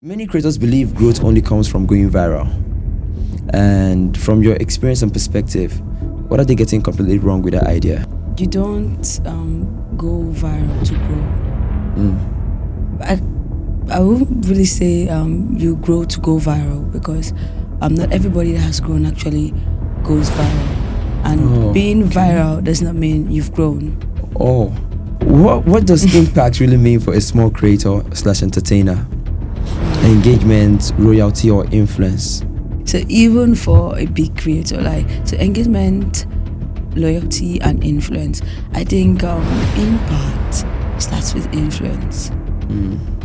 Many creators believe growth only comes from going viral. And from your experience and perspective, what are they getting completely wrong with that idea? You don't go viral to grow. I wouldn't really say you grow to go viral because not everybody that has grown actually goes viral. And being viral does not mean you've grown. Oh, what does impact really mean for a small creator / entertainer? Engagement, royalty, or influence? So even for a big creator, so engagement, loyalty, and influence, I think impact starts with influence.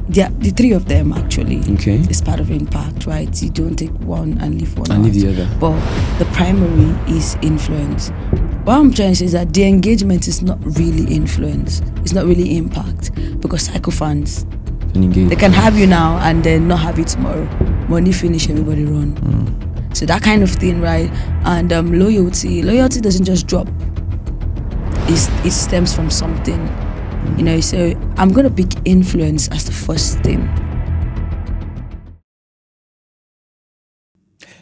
The three of them actually is part of impact, right? You don't take one and leave one and out. leave the other. But the primary is influence. What I'm trying to say is that the engagement is not really influence. It's not really impact because psychophans, they can have you now and then not have you tomorrow. Money finish, everybody run. So that kind of thing, right? And loyalty doesn't just drop. It stems from something, So I'm gonna pick influence as the first thing.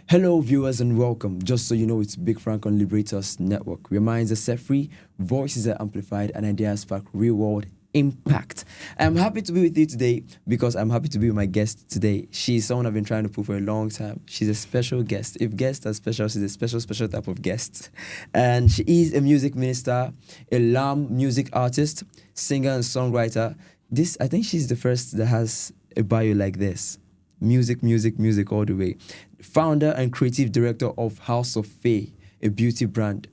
Hello, viewers, and welcome. Just so you know, it's Big Frank on Liberators Network, where minds are set free, voices are amplified, and ideas spark real-world impact. I'm happy to be with you today because I'm happy to be with my guest today. She's someone I've been trying to pull for a long time. She's a special guest. If guests are special, she's a special type of guest. And she is a music minister, a lamb music artist, singer, and songwriter. I think she's the first that has a bio like this. Music all the way. Founder and creative director of House of Faye, a beauty brand.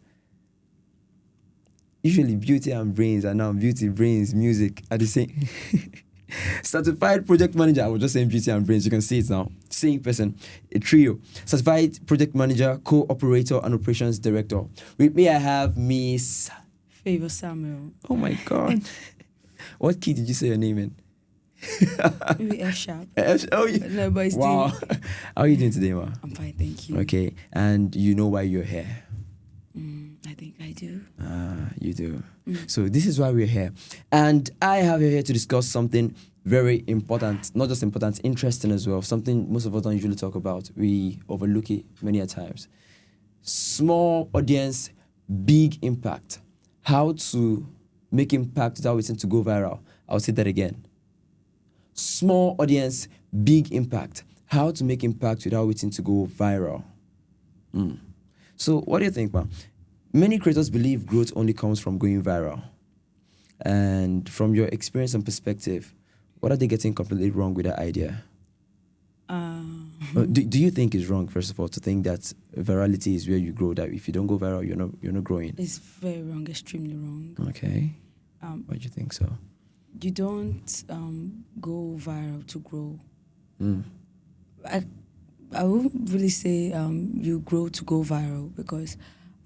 Usually beauty and brains are now beauty, brains, music are the same. Certified project manager, I was just saying beauty and brains, you can see it now. Same person, a trio. Certified project manager, co-operator and operations director. With me I have Miss Favor Samuel. Oh my God. What key did you say your name in? Maybe F sharp. Oh, No, but it's wow. How are you doing today, ma? I'm fine, thank you. Okay, and you know why you're here? I think I do. You do. So this is why we're here. And I have you here to discuss something very important, not just important, interesting as well, something most of us don't usually talk about. We overlook it many a times. Small audience, big impact. How to make impact without waiting to go viral. I'll say that again. Small audience, big impact. How to make impact without waiting to go viral. So what do you think, man? Many creators believe growth only comes from going viral. And from your experience and perspective, what are they getting completely wrong with that idea? Do you think it's wrong, first of all, to think that virality is where you grow, that if you don't go viral, you're not growing? It's very wrong, extremely wrong. Okay. Why do you think so? You don't go viral to grow. I wouldn't really say you grow to go viral because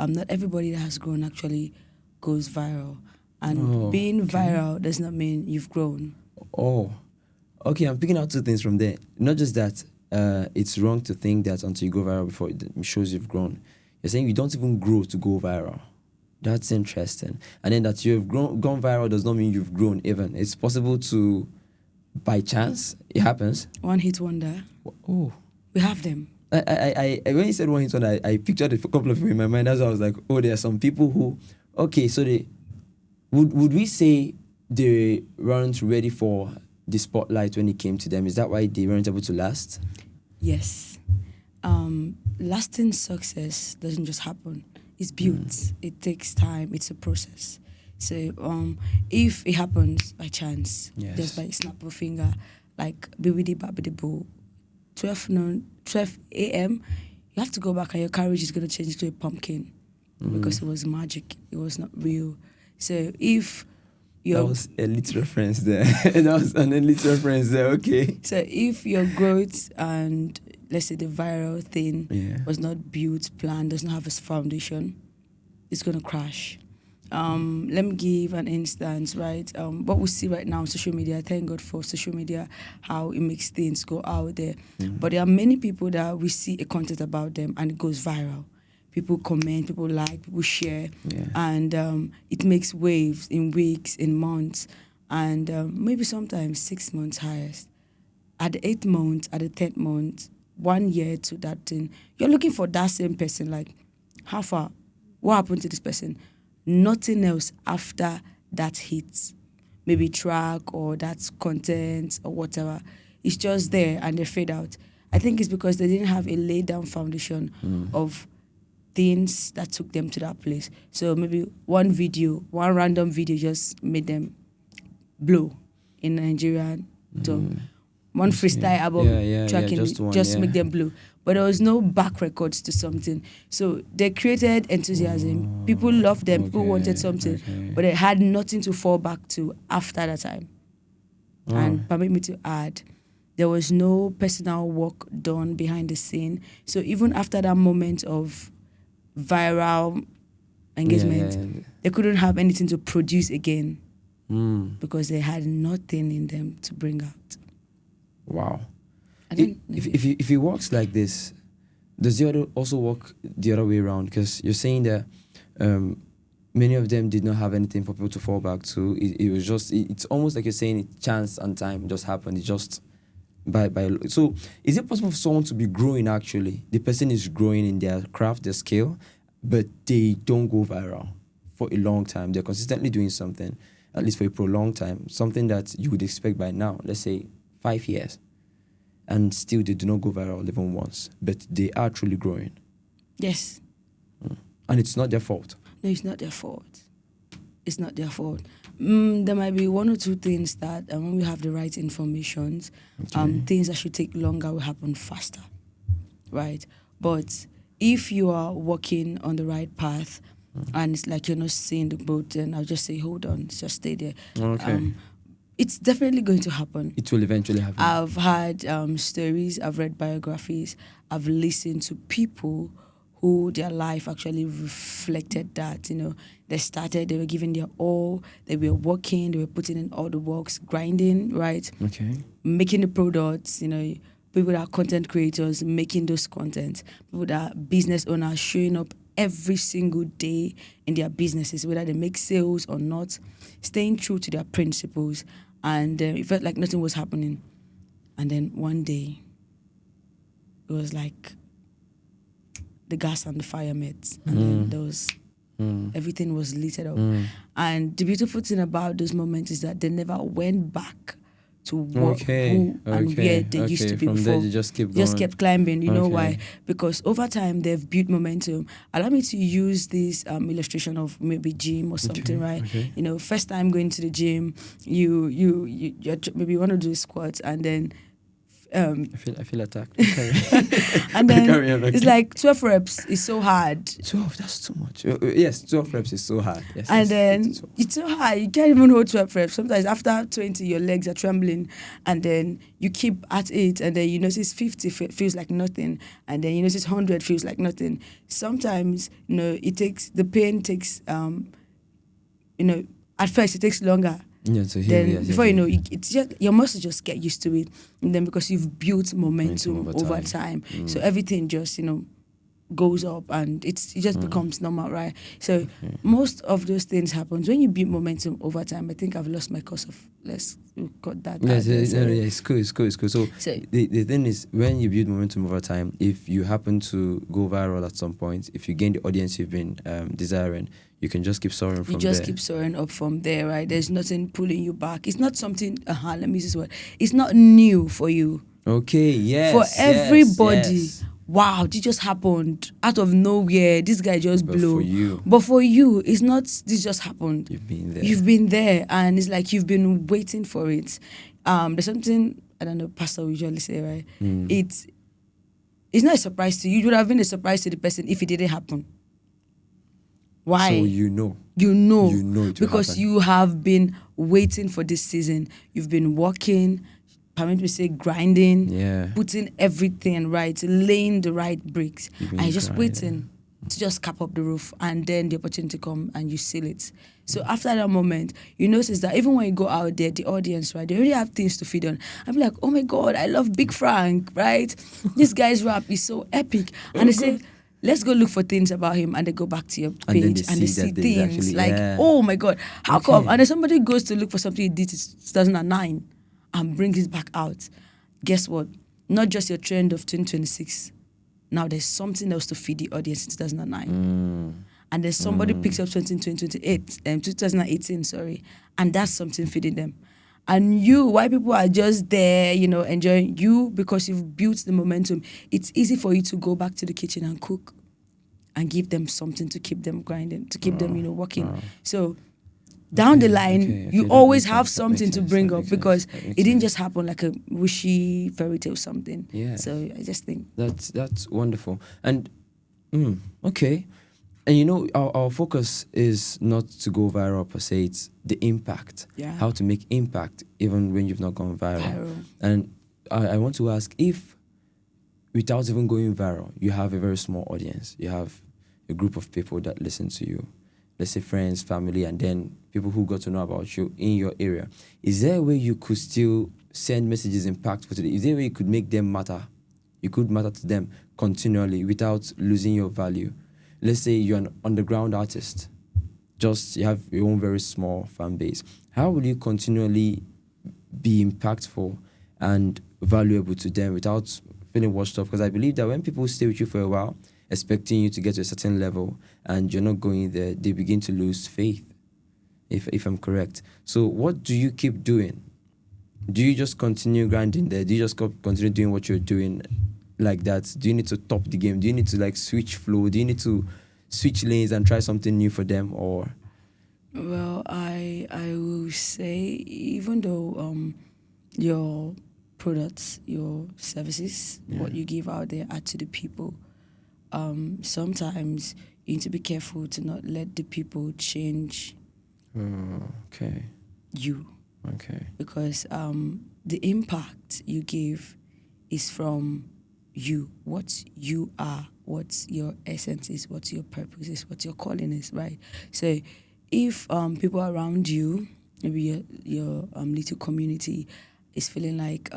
not everybody that has grown actually goes viral. And being viral does not mean you've grown. Oh, okay. I'm picking out two things from there. Not just that it's wrong to think that until you go viral before it shows you've grown. You're saying you don't even grow to go viral. That's interesting. And then that you've gone viral does not mean you've grown even. It's possible to, by chance, it happens. One hit wonder. Oh. We have them. I when you said one hit wonder, I pictured a couple of people in my mind. That's why I was like, oh, there are some people who, okay, so they, would we say they weren't ready for the spotlight when it came to them? Is that why they weren't able to last? Yes. Lasting success doesn't just happen. It's built. It takes time. It's a process. So if it happens by chance, just by snap of a finger, like bibidi babidi boo, 12 a.m., you have to go back and your carriage is going to change to a pumpkin because it was magic. It was not real. So if that was a elite reference there. That was an elite reference there, okay. So if your growth and, let's say, the viral thing was not built, planned, does not have a foundation, it's going to crash. Let me give an instance, right? What we see right now on social media, thank God for social media, how it makes things go out there. But there are many people that we see a content about them and it goes viral. People comment, people like, people share, and it makes waves in weeks, in months, and maybe sometimes 6 months highest. at the 8th month, at the 10th month, 1 year to that thing, you're looking for that same person. Like, how far? What happened to this person? Nothing else after that hit. Maybe track or that content or whatever. It's just there and they fade out. I think it's because they didn't have a laid down foundation of things that took them to that place. So maybe one random video just made them blow in Nigeria. So one freestyle album tracking just make them blow. But there was no back records to something. So they created enthusiasm. People loved them. People wanted something. But they had nothing to fall back to after that time. And permit me to add, there was no personal work done behind the scene. So even after that moment of viral engagement, they couldn't have anything to produce again because they had nothing in them to bring out. Wow. If it works like this, does it also work the other way around? Because you're saying that many of them did not have anything for people to fall back to. It was just, it's almost like you're saying chance and time just happened. It just so is it possible for someone to be growing actually? The person is growing in their craft, their skill, but they don't go viral for a long time. They're consistently doing something, at least for a prolonged time, something that you would expect by now, let's say 5 years, and still they do not go viral even once, but they are truly growing. Yes. And it's not their fault. No, it's not their fault. It's not their fault. There might be one or two things that when we have the right information, things that should take longer will happen faster, right? But if you are walking on the right path and it's like you're not seeing the boat, then I'll just say, hold on, just stay there. Okay. It's definitely going to happen. It will eventually happen. I've had stories, I've read biographies, I've listened to people who their life actually reflected that, they started, they were giving their all, they were working, they were putting in all the works, grinding, right? Okay. Making the products, people that are content creators, making those content, people that are business owners, showing up every single day in their businesses, whether they make sales or not, staying true to their principles. And it felt like nothing was happening. And then one day, it was like the gas and the fire met. And then there was, everything was lit up. And the beautiful thing about those moments is that they never went back to what, who and where they used to be From before. there, you just keep going. Just kept climbing. You know why? Because over time, they've built momentum. Allow me to use this illustration of maybe gym or something, right? Okay. First time going to the gym, you're maybe you want to do squats and then I feel attacked. and then it's like 12 reps is so hard. 12, that's too much. Yes, 12 reps is so hard. Yes, And then it's so hard. You can't even hold 12 reps. Sometimes after 20, your legs are trembling. And then you keep at it. And then you notice 50 feels like nothing. And then you notice 100 feels like nothing. Sometimes, the pain takes, at first it takes longer. Before you know, it's just your muscles just get used to it, and then because you've built momentum over time, so everything just goes up and it just becomes normal, right? So most of those things happens when you build momentum over time. I think I've lost my course of let's cut that. It's cool. So the thing is, when you build momentum over time, if you happen to go viral at some point, if you gain the audience you've been desiring, you can just keep soaring from there. You just keep soaring up from there, right? There's nothing pulling you back. It's not something, let me use this word. It's not new for you. Okay, yes. For everybody, wow, this just happened out of nowhere. This guy just blew. But for you, it's not, this just happened. You've been there, and it's like you've been waiting for it. There's something, I don't know, Pastor usually say, right? It's not a surprise to you. It would have been a surprise to the person if it didn't happen. Why? So you know it because happen. You have been waiting for this season. You've been working, permit me to say grinding, putting everything right, laying the right bricks, and you're just waiting to just cap up the roof, and then the opportunity come and you seal it. So after that moment, you notice that even when you go out there, the audience, right, they already have things to feed on. I'm like, oh my God, I love Big Frank, right? This guy's rap is so epic, and they say, let's go look for things about him, and they go back to your page and they see things like, oh my God, how come? And then somebody goes to look for something he did in 2009 and brings it back out. guess what? Not just your trend of 2026. Now there's something else to feed the audience in 2009. And then somebody picks up something in 2018, sorry, and that's something feeding them. And you, why people are just there, you know, enjoying you because you've built the momentum, it's easy for you to go back to the kitchen and cook and give them something to keep them grinding, to keep them, you know, working. So down the line, you always have something to bring up because it didn't just happen like a wishy fairy tale something. Yeah. So I just think that's wonderful. And okay. And you know, our focus is not to go viral per se, it's the impact. Yeah. How to make impact even when you've not gone viral. And I want to ask, if without even going viral, you have a very small audience, you have a group of people that listen to you, let's say friends, family, and then people who got to know about you in your area, is there a way you could still send messages impactful to them? Is there a way you could make them matter? You could matter to them continually without losing your value? Let's say you're an underground artist, just you have your own very small fan base. How will you continually be impactful and valuable to them without feeling washed off? Because I believe that when people stay with you for a while, expecting you to get to a certain level and you're not going there, they begin to lose faith, if I'm correct. So what do you keep doing? Do you just continue grinding there? Do you just continue doing what you're doing like that? Do you need to top the game? Do you need to like switch flow? Do you need to switch lanes and try something new for them? Or well, I will say, even though your products, your services, what you give out there are to the people, sometimes you need to be careful to not let the people change you. Okay. Because the impact you give is from you, what you are, what your essence is, what your purpose is, what your calling is, right? So if people around you, maybe your little community is feeling like,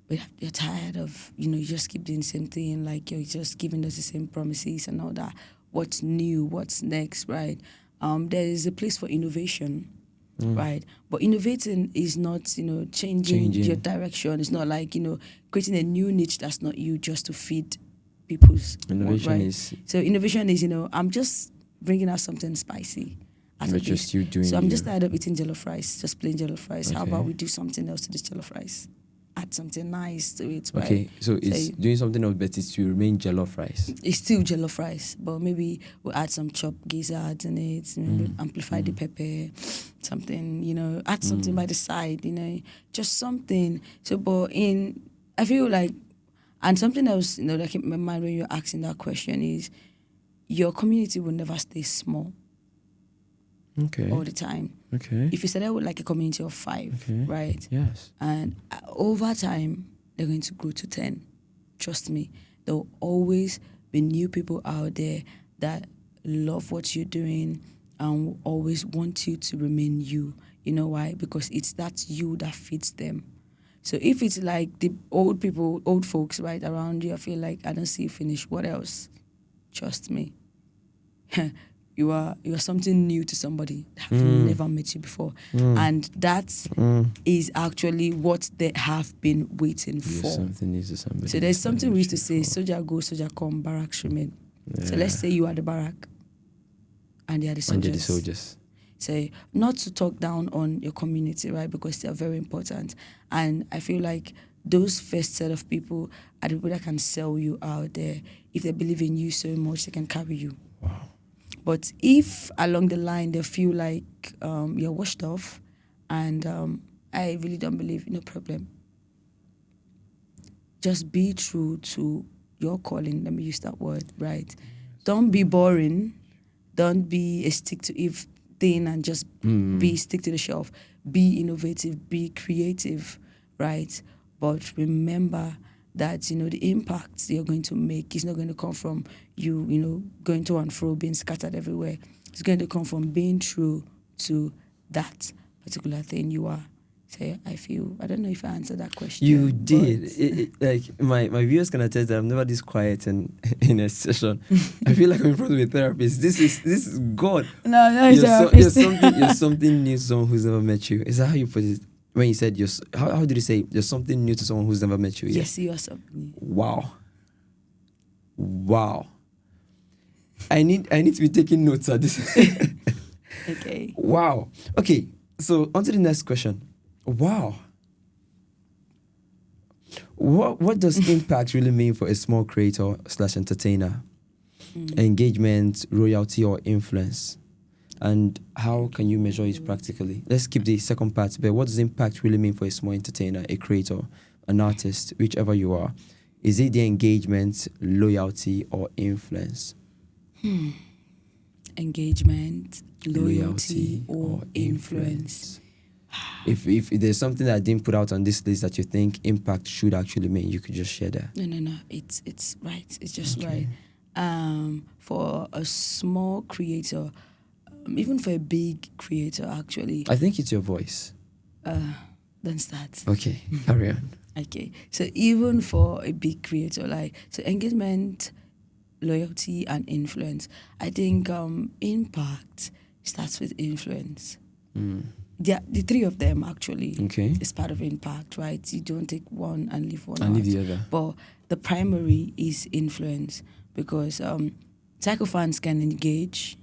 you're tired of, you know, you just keep doing the same thing, like you're just giving us the same promises and all that, what's new, what's next, right? There is a place for innovation. Right, but innovating is not, you know, changing your direction. It's not like, you know, creating a new niche that's not you just to feed people's innovation, right? is So innovation is, you know, I'm just bringing out something spicy. just you doing. So I'm just tired of eating jollof rice, just plain jollof rice. Okay. How about we do something else to this jollof rice? Add something nice to it, right? Okay, so it's doing something else, but it's to remain jollof rice. It's still jollof rice, but maybe we'll add some chopped gizzards in it, maybe amplify the pepper, something, you know, add something by the side, you know, just something. So, but I feel like, and something else, you know, that kept in my mind when you're asking that question is, your community will never stay small. Okay. All the time. Okay. If you started with like a community of 5, right? Yes. And over time, they're going to grow to 10. Trust me. There will always be new people out there that love what you're doing and will always want you to remain you. You know why? Because it's that you that fits them. So if it's like the old people, old folks right around you, I feel like I don't see you finish. What else? Trust me. You are something new to somebody that have never met you before. And that is actually what they have been waiting for. Something new to somebody. So there's something we used to say, soldier go, soldier come, barracks remain. Yeah. So let's say you are the barrack and they are the soldiers. And they're the soldiers. So not to talk down on your community, right? Because they are very important. And I feel like those first set of people are the people that can sell you out there. If they believe in you so much, they can carry you. Wow. But if along the line they feel like you're washed off and I really don't believe, no problem. Just be true to your calling. Let me use that word, right? Don't be boring. Don't be a stick-to-it thing and just be stick to the shelf. Be innovative, be creative, right? But remember that, you know, the impact you're going to make is not going to come from you, you know, going to and fro, being scattered everywhere. It's going to come from being true to that particular thing you are. So I don't know if I answered that question. You did. Like my viewers can attest that I'm never this quiet in a session. I feel like I'm in front of a therapist. This is God. No, you're something new to someone who's never met you. Is that how you put it? when you said how did you say you're something new to someone who's never met you yet? Yes, you are something new. Wow. I need to be taking notes at this. Okay. Wow. Okay. So on to the next question. Wow. What does impact really mean for a small creator / entertainer? Engagement, royalty, or influence? And how can you measure it practically? Let's keep the second part. But what does impact really mean for a small entertainer, a creator, an artist, whichever you are? Is it the engagement, loyalty, or influence? Engagement, loyalty, or influence. If there's something that I didn't put out on this list that you think impact should actually mean, you could just share that. No. It's right. It's just right. For a small creator, even for a big creator, actually. I think it's your voice. Then start. Okay, carry on. Okay, so even for a big creator, so engagement, loyalty, and influence, I think impact starts with influence. The three of them actually is part of impact, right? You don't take one and leave one and leave the other. But the primary is influence, because psychophants can engage,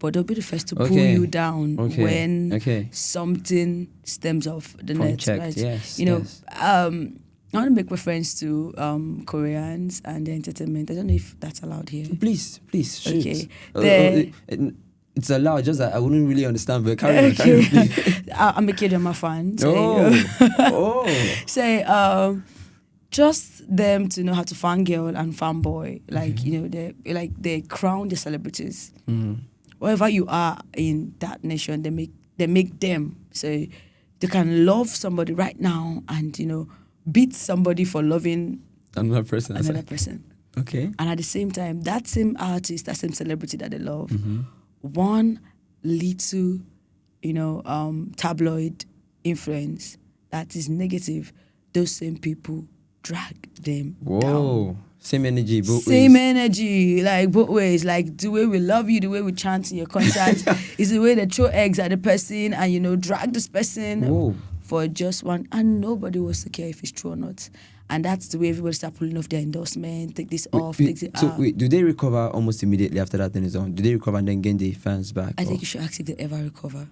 but they'll be the first to pull you down when something stems off the net, right? Yes, I want to make reference to Koreans and their entertainment. I don't know if that's allowed here. Please, shoot. Okay. It's allowed, just that I wouldn't really understand, but carry on. I'm a K-drama fan. Just them to know how to fangirl and fanboy, they crown the celebrities. Wherever you are in that nation, they make them so they can love somebody right now and beat somebody for loving another person. Okay. And at the same time, that same artist, that same celebrity that they love, one little, tabloid influence that is negative, those same people drag them down. Same energy, both ways. Same energy, both ways. Like the way we love you, the way we chant in your concert is the way they throw eggs at the person and, drag this person for just one. And nobody wants to care if it's true or not. And that's the way everybody start pulling off their endorsement, take this off, take it out. So do they recover almost immediately after that thing is on? Do they recover and then gain the fans back? I think you should ask if they ever recover.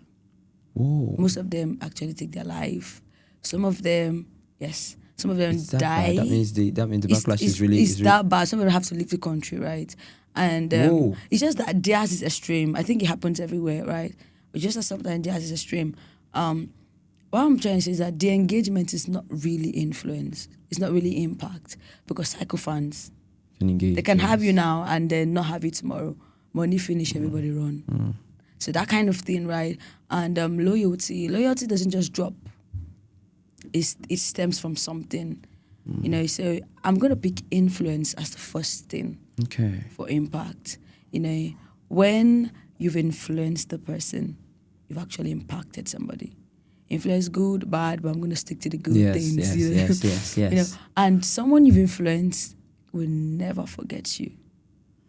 Whoa. Most of them actually take their life. Some of them, yes. Some of them die. That means the backlash is really... It's that bad. Some of them have to leave the country, right? And it's just that theirs is extreme. I think it happens everywhere, right? But just as sometimes theirs is extreme. What I'm trying to say is that the engagement is not really influence. It's not really impact. Because psychophants, they can have you now and then not have you tomorrow. Money finish, everybody run. So that kind of thing, right? And loyalty doesn't just drop. It stems from something, so I'm going to pick influence as the first thing for impact. When you've influenced the person, you've actually impacted somebody. Influence, good, bad, but I'm going to stick to the good things. Yes. And someone you've influenced will never forget you.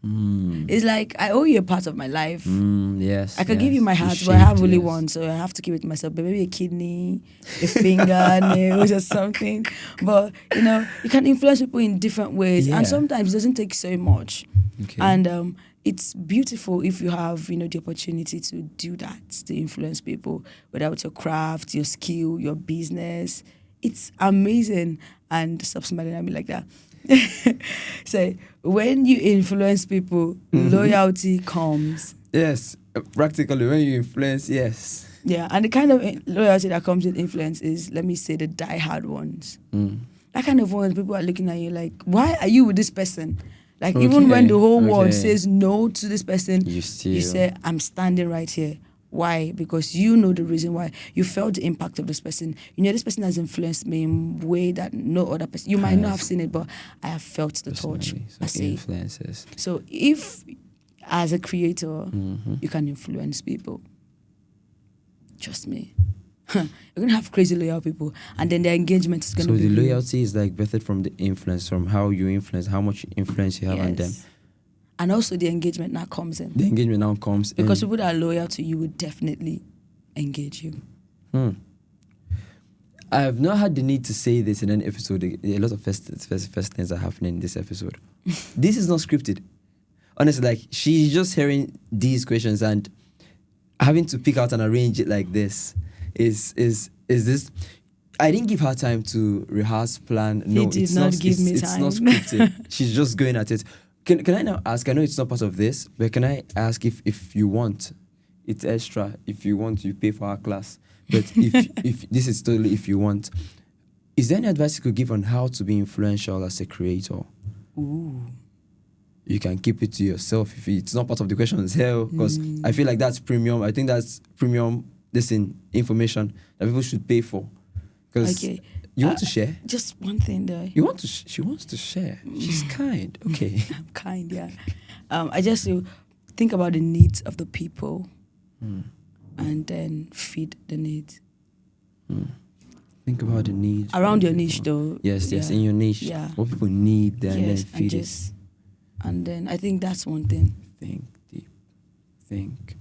It's like I owe you a part of my life. I can give you my heart, but I have only one, so I have to keep it to myself. But maybe a kidney, a finger, nails, or something. But you can influence people in different ways, and sometimes it doesn't take so much. And it's beautiful if you have the opportunity to do that, to influence people, whether it's your craft, your skill, your business. It's amazing. And stop smiling at me like that. So when you influence people, loyalty comes. Yes, practically when you influence, yes. Yeah, and the kind of loyalty that comes with influence is, let me say, the die-hard ones. That kind of ones, people are looking at you like, why are you with this person? Like even when the whole world says no to this person, you say, I'm standing right here. Why? Because you know the reason why. You felt the impact of this person. This person has influenced me in a way that no other person... You might not have seen it, but I have felt the touch. So influences. So if, as a creator, you can influence people, trust me, you're going to have crazy loyal people. And then their engagement is going to be... So the loyalty is like birthed from the influence, from how you influence, how much influence you have on them. And also the engagement now comes in. The engagement now comes because people that are loyal to you would definitely engage you. I have not had the need to say this in an episode. A lot of first things are happening in this episode. This is not scripted. Honestly, like, she's just hearing these questions and having to pick out and arrange it like this is this. I didn't give her time to rehearse, plan. No, it's not time. It's not scripted. She's just going at it. Can I now ask? I know it's not part of this, but can I ask if you want? It's extra. If you want, you pay for our class. But if this is totally if you want, is there any advice you could give on how to be influential as a creator? Ooh. You can keep it to yourself if it's not part of the questions here, because I feel like that's premium. I think that's premium. Information that people should pay for. Because you want to share? Just one thing though. You want to? She wants to share. She's kind. Okay. I'm kind, yeah. I just think about the needs of the people, and then feed the needs. Think about the needs around your niche, though. Yes, in your niche. Yeah. What people need, then feed it. And then I think that's one thing. Think deep. Think,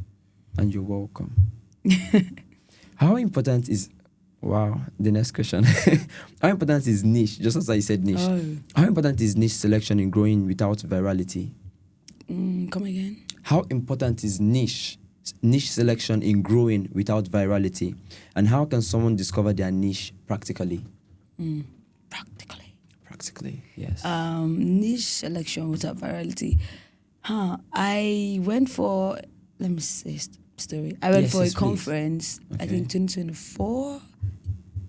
and you're welcome. How important is? Wow, the next question. How important is niche? Just as I said, niche. Oh. How important is niche selection in growing without virality? Come again. How important is niche selection in growing without virality? And how can someone discover their niche practically? Practically, yes. Niche selection without virality. I went for, let me say story. I went for a conference, I think 2024,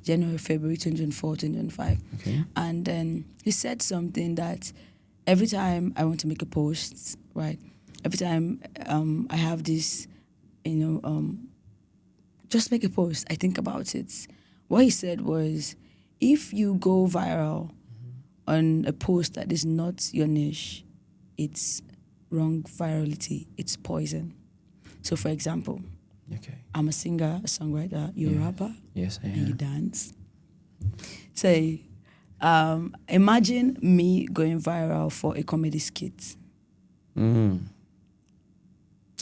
January, February 2024, 2025. Okay. And then he said something that every time I want to make a post, right? Every time I have this, just make a post, I think about it. What he said was, if you go viral on a post that is not your niche, it's wrong virality, it's poison. So, for example, I'm a singer, a songwriter, you're a rapper. Yes, I am. And you dance. So, imagine me going viral for a comedy skit.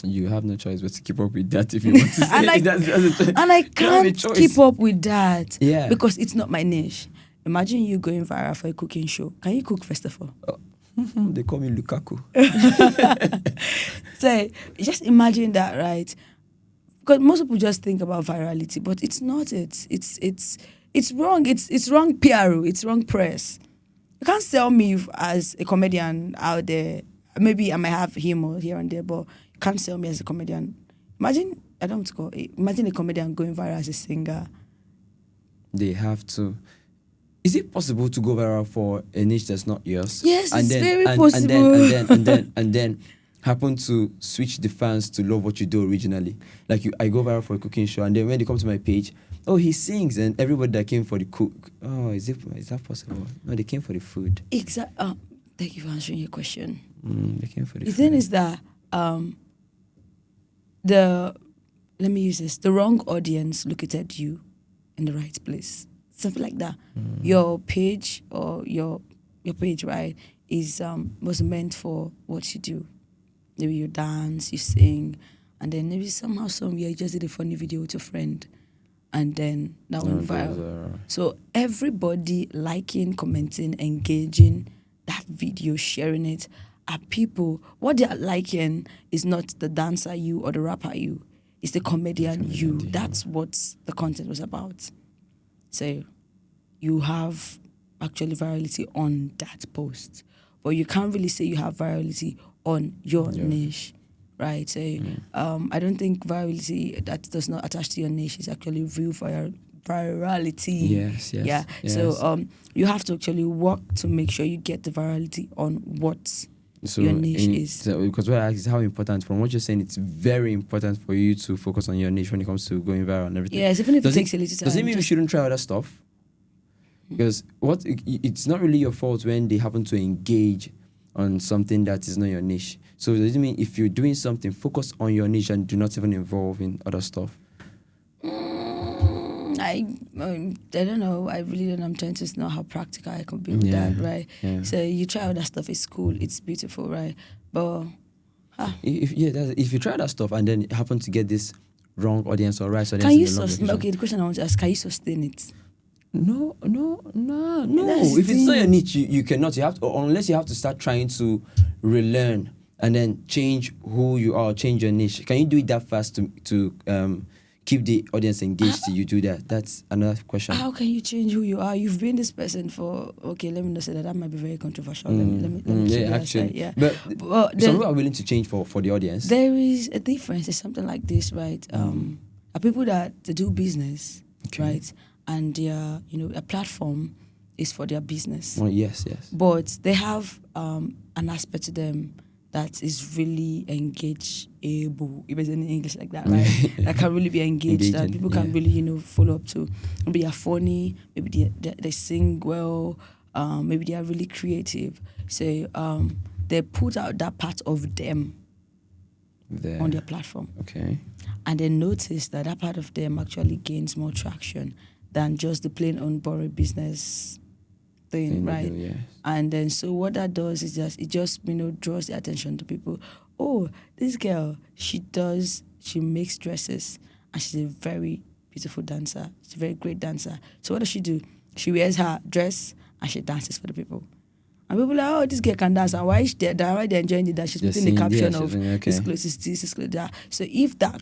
You have no choice but to keep up with that if you want to say and I can't keep up with that because it's not my niche. Imagine you going viral for a cooking show. Can you cook, first of all? They call me Lukaku. So just imagine that, right? Because most people just think about virality, but it's not it. It's wrong. It's wrong PR. It's wrong press. You can't sell me as a comedian out there. Maybe I might have humor here and there, but you can't sell me as a comedian. Imagine a comedian going viral as a singer. They have to. Is it possible to go viral for a niche that's not yours? Yes, it's very possible. And then happen to switch the fans to love what you do originally. Like I go viral for a cooking show, and then when they come to my page, he sings, and everybody that came for the cook. Is that possible? No, they came for the food. Exactly. Thank you for answering your question. They came for the food. The thing is that let me use this. The wrong audience looked at you in the right place. Something like that. Your page or your page, right, was meant for what you do. Maybe you dance, you sing, and then maybe somehow, somewhere, you just did a funny video with your friend, and then that went viral. So everybody liking, commenting, engaging that video, sharing it, are people. What they are liking is not the dancer you or the rapper you. It's the comedian you. That's what the content was about. So you have actually virality on that post, but you can't really say you have virality on your niche, right? So I don't think virality that does not attach to your niche is actually real virality. Yes. Yeah. Yes. So you have to actually work to make sure you get the virality on what your niche is. So, because what I ask is how important, from what you're saying, it's very important for you to focus on your niche when it comes to going viral and everything. Yes, even if it takes a little time. Does it mean we shouldn't try other stuff? Because it's not really your fault when they happen to engage on something that is not your niche. So does it mean if you're doing something, focus on your niche and do not even involve in other stuff? I don't know. I really don't know. I'm trying to know how practical I can be with that, right? Yeah. So you try other stuff. It's cool. It's beautiful, right? But if you try that stuff and then happen to get this wrong audience or right audience, can you sustain? Okay, the question I want to ask: can you sustain it? No. That's If it's not your the- niche, you cannot. You have to, or unless you have to start trying to relearn and then change who you are, change your niche. Can you do it that fast to keep the audience engaged till you do that? That's another question. How can you change who you are? You've been this person for, okay, let me not say that. That might be very controversial. Let me keep yeah, that actually. aside, yeah. But Well, some then- people are willing to change for the audience. There is a difference. It's something like this, right? Are people that they do business, Okay. right? And their, a platform is for their business. Oh, yes. But they have an aspect to them that is really engageable, if it's in English like that, right? That can really be engaged, that Engaging, people can yeah. really, follow up to. Maybe they're funny, maybe they sing well, maybe they are really creative. So they put out that part of them There. on their platform. Okay. And then notice that that part of them actually gains more traction than just the plain old boring business thing, Thing they right? do, yes. And then so what that does is it just draws the attention to people. Oh, this girl, she makes dresses and she's a very beautiful dancer. She's a very great dancer. So what does she do? She wears her dress and she dances for the people. And people are like, oh, this girl can dance. And why is there? Why they're enjoying it? That she's They're putting the saying, yeah, caption she's of saying, okay. this clothes is this, this clothes that. So if that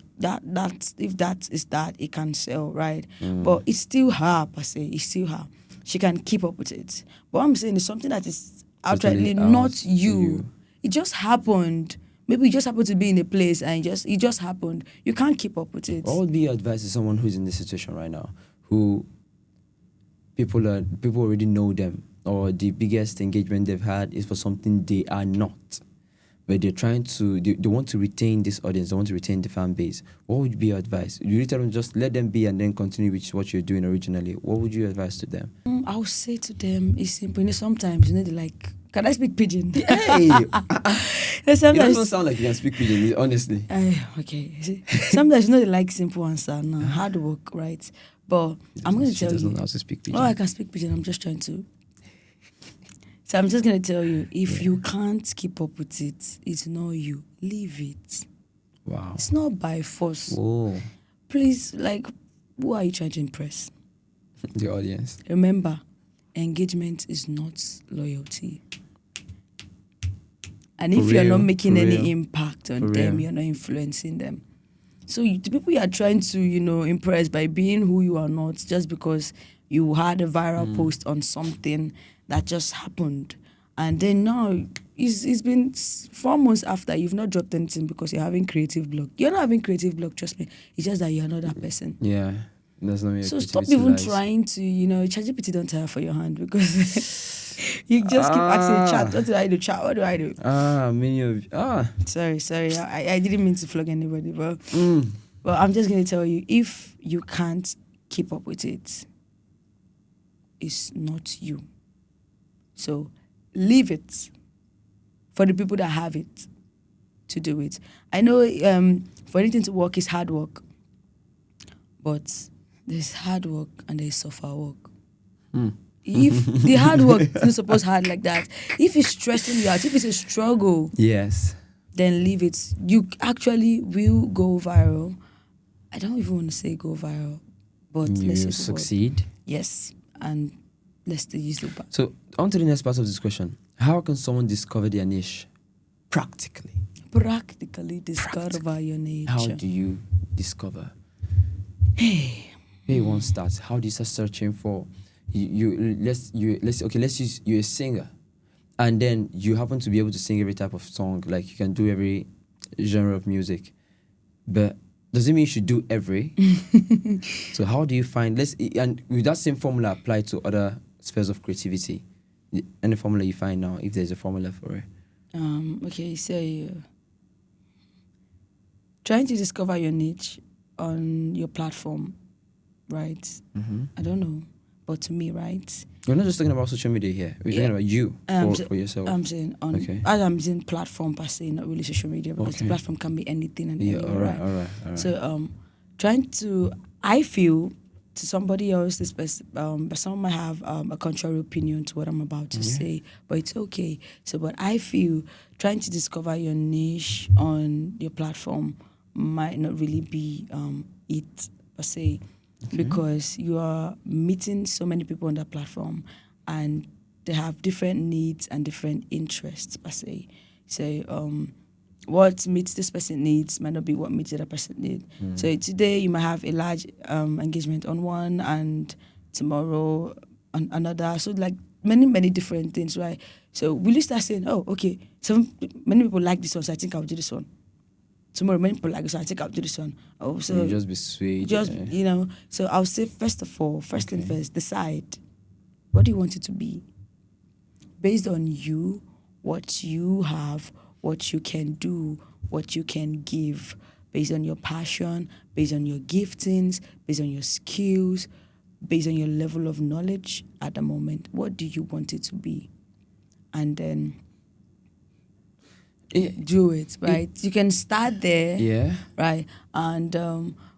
is that, it can sell, right? But it's still her per se. It's still her. She can keep up with it. But what I'm saying is something that is outrightly Totally out not to you. you. It just happened. Maybe you just happened to be in a place and it just happened. You can't keep up with it. What would be your advice to someone who's in this situation right now, who people already know them, or the biggest engagement they've had is for something they are not, but they're trying to they want to retain this audience, they want to retain the fan base? What would be your advice? You tell them just let them be and then continue with what you're doing originally. What would you advise to them? I would say to them, it's simple. Sometimes they're like, can I speak pidgin? Hey, you Sometimes don't sound like you can speak pidgin, honestly. Okay. See, sometimes they like simple answer, no, hard work, right? But I'm going to She tell doesn't you. know how to speak pidgin. Oh, I can speak pidgin. I'm just trying to. So I'm just going to tell you, if you can't keep up with it, it's not you. Leave it. Wow. It's not by force. Whoa. Please, who are you trying to impress? The audience. Remember, engagement is not loyalty. And For if you're real, not making for any real. impact on For them, real. you're not influencing them. So the people you are trying to, impress by being who you are not, just because you had a viral post on something that just happened. And then now, it's been 4 months after, you've not dropped anything because you're having creative block. You're not having creative block, trust me. It's just that you're not that person. Yeah. That's not me. So stop even trying to, ChatGPT don't tire for your hand because you just keep asking chat, what do I do? Chat, what do I do? Many of Sorry. I didn't mean to flog anybody, but I'm just going to tell you, if you can't keep up with it, it's not you. So leave it for the people that have it to do it. I know for anything to work is hard work, but there's hard work and there's suffer work. If the hard work is supposed hard like that, if it's stressing you out, if it's a struggle, yes. then leave it. You actually will go viral. I don't even want to say go viral, but You let's say the word. succeed. Yes, and let's still use the back. So on to the next part of this question. How can someone discover their niche practically? Practically discover your nature. How do you discover? Where you want to start? How do you start searching for? Let's use you're a singer, and then you happen to be able to sing every type of song. Like you can do every genre of music, but doesn't mean you should do every. So how do you find? And with that same formula apply to other spheres of creativity. Any formula you find now, if there's a formula for it. Okay, so trying to discover your niche on your platform, right? I don't know, but to me, right? We're not just talking about social media here. We're talking about you for yourself. I'm saying I'm saying platform per se, not really social media, because the platform can be anything and anywhere, all right. So trying to, I feel, to somebody else, this person, but someone might have a contrary opinion to what I'm about to say, but it's okay. So, but I feel trying to discover your niche on your platform might not really be it per se. because you are meeting so many people on that platform, and they have different needs and different interests per se. So what meets this person needs might not be what meets the other person need. So today you might have a large engagement on one, and tomorrow on another. So like many different things, right? So will you start saying, oh, okay, many people like this one, so I think I'll do this one. Tomorrow many people like this one, I think I'll do this one. Oh, so you just be swayed. just So I'll say first thing first, decide what do you want it to be, based on you, what you have, what you can do, what you can give, based on your passion, based on your giftings, based on your skills, based on your level of knowledge at the moment. What do you want it to be? And then do it, right? You can start there, Yeah. right? And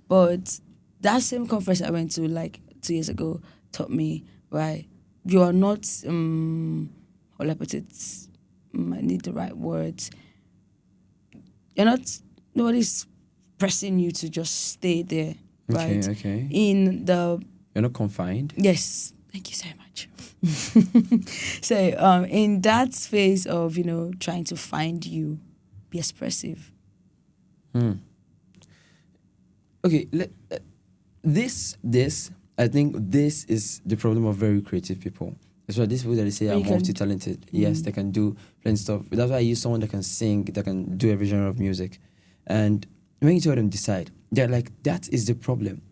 but that same conference I went to like 2 years ago taught me, right? You are not how will I put it? I need the right words. You're not. Nobody's pressing you to just stay there, right? Okay. In the You're not confined. Yes, thank you so much. So in that phase of trying to find you, be expressive. Okay, this I think this is the problem of very creative people. That's why these people that they say are multi-talented. Yes, they can do plenty stuff. That's why I use someone that can sing, that can do every genre of music. And when you tell them decide, they're like, that is the problem.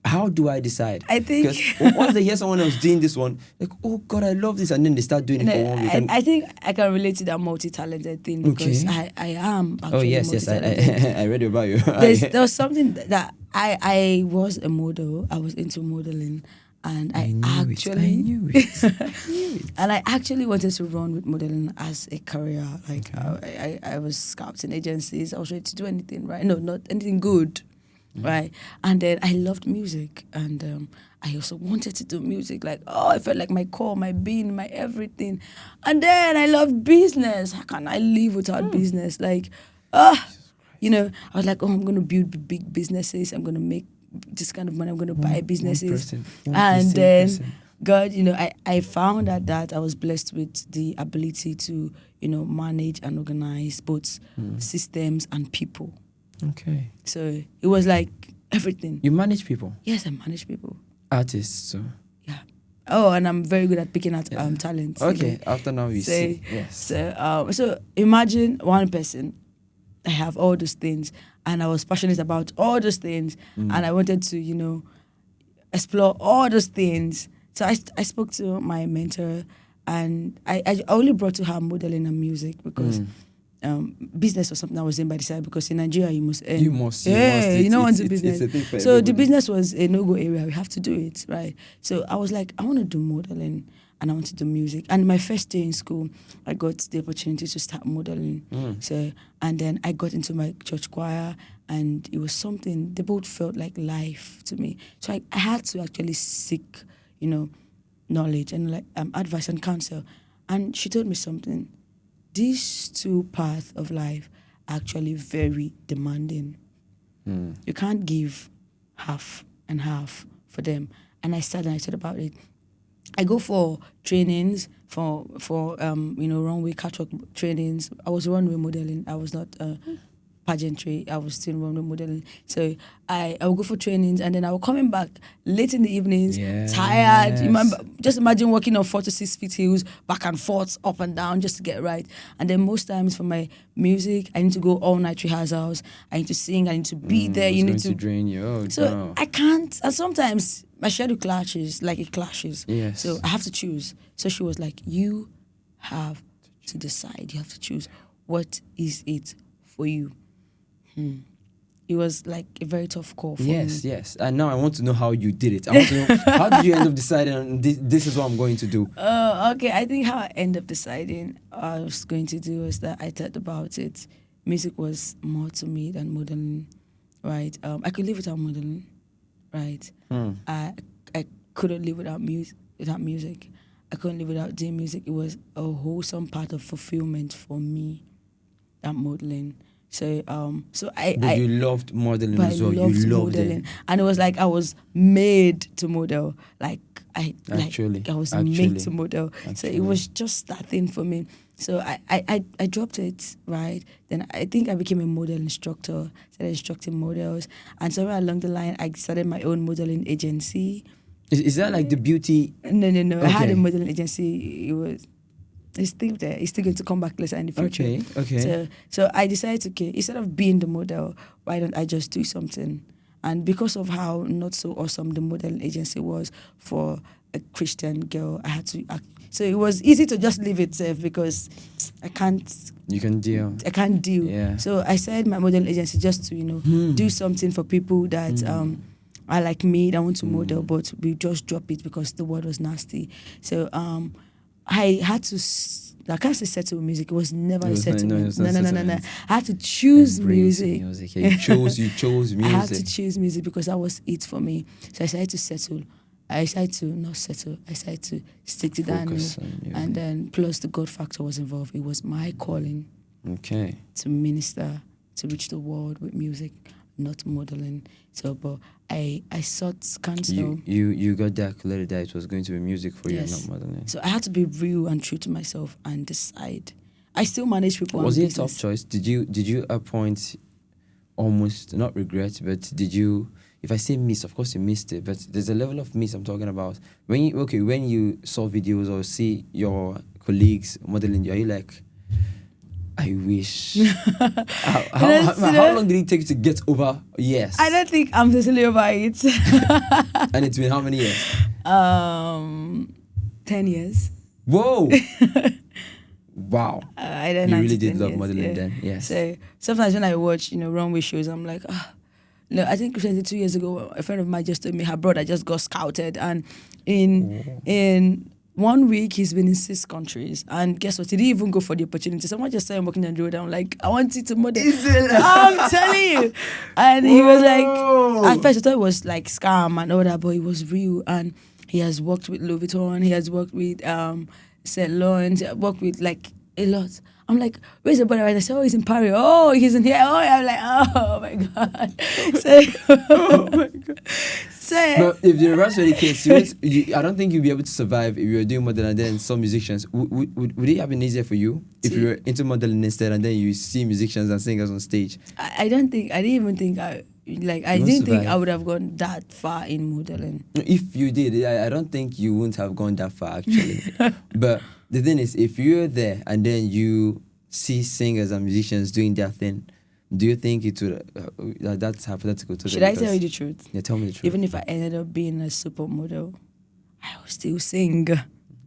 How do I decide? I think because once they hear someone else doing this one, like, oh God, I love this, and then they start doing it for 1 week. I think I can relate to that multi-talented thing because I am actually multi-talented. I read about you. There was something that I was a model. I was into modeling, and I knew it. And I actually wanted to run with modeling as a career. Like I was scouting agencies. I was ready to do anything, right? No, not anything good. Right, and then I loved music, and I also wanted to do music. Like, I felt like my core, my being, my everything. And then I loved business. How can I live without business? Like, I was like, I'm going to build big businesses. I'm going to make this kind of money. I'm going to buy businesses. And then, God, I found that I was blessed with the ability to, manage and organize both systems and people. Okay. So it was like everything. You manage people? Yes, I manage people. Artists, so. Yeah. Oh, and I'm very good at picking out talent. Okay, after now we see. Yes. So imagine one person. I have all those things, and I was passionate about all those things, and I wanted to, explore all those things. So I spoke to my mentor, and I only brought to her modeling and music because business was something I was in by the side, because in Nigeria you must earn. You must. You don't want to business. So everybody. the business was a no-go area. We have to do it, right? So I was like, I want to do modeling and I want to do music. And my first day in school, I got the opportunity to start modeling. So, and then I got into my church choir, and it was something, they both felt like life to me. So I had to actually seek, knowledge and like advice and counsel. And she told me something. These two paths of life are actually very demanding. You can't give half and half for them. And I started and I thought about it. I go for trainings for runway catwalk trainings. I was runway modeling. I was not pageantry. I was still runway modeling. So I would go for trainings, and then I was coming back late in the evenings, tired. Just imagine walking on 4 to 6 feet heels, back and forth, up and down, just to get right. And then most times for my music, I need to go all night rehearsals. I need to sing. I need to be there. You need to drain you. I can't. And sometimes my schedule clashes, like it clashes. Yes. So I have to choose. So she was like, you have to decide. You have to choose. What is it for you? It was like a very tough call for me. Yes. And now I want to know how you did it. I want to know, how did you end up deciding on this is what I'm going to do? Okay. I think how I ended up deciding I was going to do was that I thought about it. Music was more to me than modeling, right? I could live without modeling, right? I couldn't live without music. I couldn't live without doing music. It was a wholesome part of fulfillment for me, that modeling. So But you loved modeling but as well. I loved You loved modeling, it. and it was like I was made to model. Like I was made to model. So it was just that thing for me. So I dropped it, right? Then I think I became a model instructor, started instructing models, and somewhere along the line I started my own modeling agency. Is that like the beauty? No. I had Okay. a modeling agency. It's still there. It's still going to come back later in the future. Okay. So I decided, okay, instead of being the model, why don't I just do something? And because of how not so awesome the modeling agency was for a Christian girl, I had to act. So it was easy to just leave it safe because I can't You can deal. Yeah. So I said my modeling agency just to, do something for people that are like me that want to model, but we just drop it because the word was nasty. So I had to. I can't say settle with music. It was never a settlement. No. I had to choose music. Yeah, you chose music. I had to choose music because that was it for me. So I decided to settle. I decided to not settle. I decided to stick to that. And then plus the God factor was involved. It was my calling. Okay. To minister, to reach the world with music, not modeling. So, but I sought counsel. You got that clear that it was going to be music for you, not modeling. So I had to be real and true to myself and decide. I still manage people. Was it a tough choice? Did you appoint almost not regret, but did you? If I say miss, of course you missed it, but there's a level of miss I'm talking about. When you saw videos or see your colleagues modeling, are you like, I wish. How long did it take you to get over? Yes. I don't think I'm totally over it. And it's been how many years? 10 years. Whoa. Wow. I don't You know. really did love modeling then. Yes. So sometimes when I watch, runway shows, I'm like, no, I think 22 years ago, a friend of mine just told me her brother just got scouted, and in 1 week he's been in 6 countries, and guess what? He didn't even go for the opportunity. Someone just said I'm working on the road. I'm like, I want you to model. I'm telling you. And he was like, at first I thought it was like scam and all that, but it was real. And he has worked with Louis Vuitton. He has worked with Saint Laurent. He worked with like a lot. I'm like, where's the brother? I said, oh, he's in Paris. Oh, he's in here. Oh, I'm like, oh my God. Oh my God. But if the reverse were the case, I don't think you'd be able to survive if you were doing modeling and then saw musicians. Would it have been easier for you if you were into modeling instead and then you see musicians and singers on stage? I didn't even think I would have gone that far in modeling. If you did, I don't think you wouldn't have gone that far actually. But the thing is, if you're there and then you see singers and musicians doing their thing, do you think it would? That's hypothetical. Should I tell you the truth? Yeah, tell me the truth. Even if I ended up being a supermodel, I would still sing.